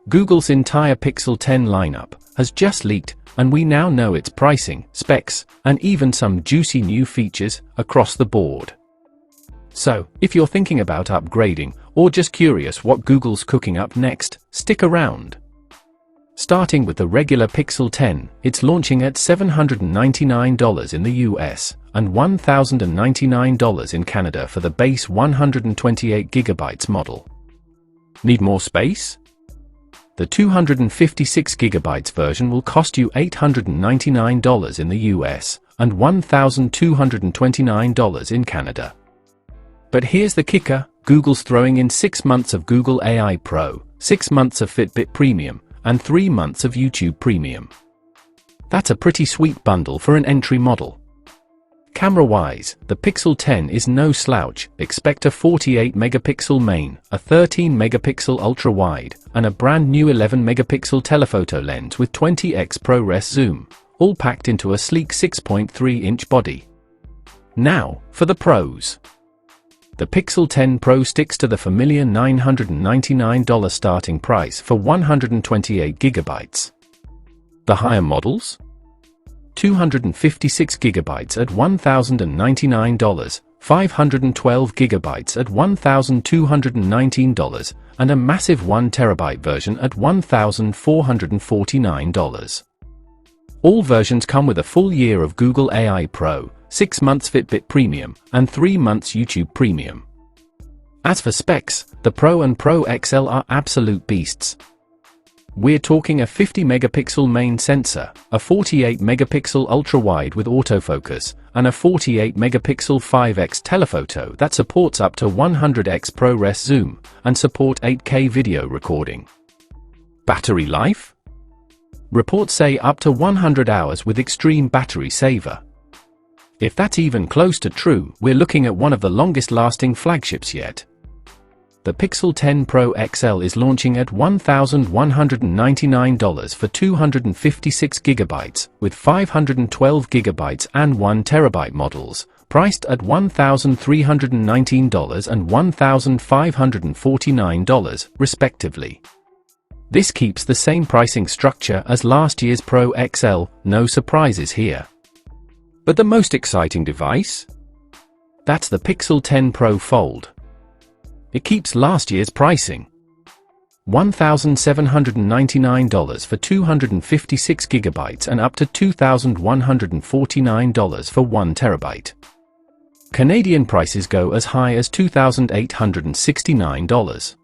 Google's entire Pixel 10 lineup has just leaked, and we now know its pricing, specs, and even some juicy new features across the board. So, if you're thinking about upgrading, or just curious what Google's cooking up next, stick around. Starting with the regular Pixel 10, it's launching at $799 in the US, and $1,099 in Canada for the base 128GB model. Need more space? The 256GB version will cost you $899 in the US, and $1,229 in Canada. But here's the kicker, Google's throwing in 6 months of Google AI Pro, 6 months of Fitbit Premium, and 3 months of YouTube Premium. That's a pretty sweet bundle for an entry model. Camera-wise, the Pixel 10 is no slouch. Expect a 48-megapixel main, a 13-megapixel ultra-wide, and a brand new 11-megapixel telephoto lens with 20x ProRes zoom, all packed into a sleek 6.3-inch body. Now, for the pros. The Pixel 10 Pro sticks to the familiar $999 starting price for 128GB. The higher models? 256GB at $1,099, 512GB at $1,219, and a massive 1TB version at $1,449. All versions come with a full year of Google AI Pro, 6 months Fitbit Premium, and 3 months YouTube Premium. As for specs, the Pro and Pro XL are absolute beasts. We're talking a 50-megapixel main sensor, a 48-megapixel ultra-wide with autofocus, and a 48-megapixel 5x telephoto that supports up to 100x ProRes zoom, and support 8K video recording. Battery life? Reports say up to 100 hours with extreme battery saver. If that's even close to true, we're looking at one of the longest-lasting flagships yet. The Pixel 10 Pro XL is launching at $1,199 for 256GB, with 512GB and 1TB models, priced at $1,319 and $1,549, respectively. This keeps the same pricing structure as last year's Pro XL, no surprises here. But the most exciting device? That's the Pixel 10 Pro Fold. It keeps last year's pricing. $1,799 for 256GB and up to $2,149 for 1TB. Canadian prices go as high as $2,869.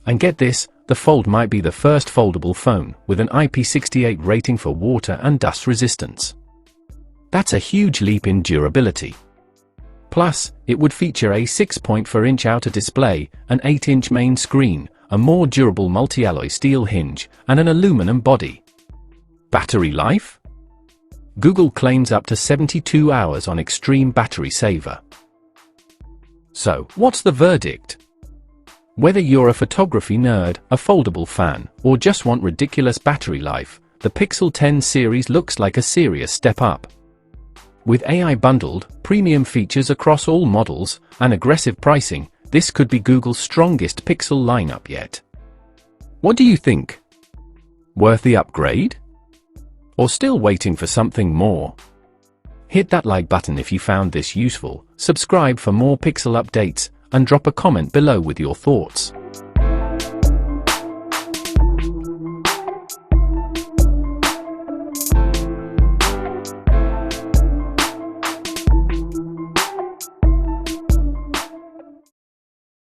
And get this, the Fold might be the first foldable phone with an IP68 rating for water and dust resistance. That's a huge leap in durability. Plus, it would feature a 6.4-inch outer display, an 8-inch main screen, a more durable multi-alloy steel hinge, and an aluminum body. Battery life? Google claims up to 72 hours on extreme battery saver. So, what's the verdict? Whether you're a photography nerd, a foldable fan, or just want ridiculous battery life, the Pixel 10 series looks like a serious step up. With AI bundled, premium features across all models, and aggressive pricing, this could be Google's strongest Pixel lineup yet. What do you think? Worth the upgrade? Or still waiting for something more? Hit that like button if you found this useful, subscribe for more Pixel updates, and drop a comment below with your thoughts.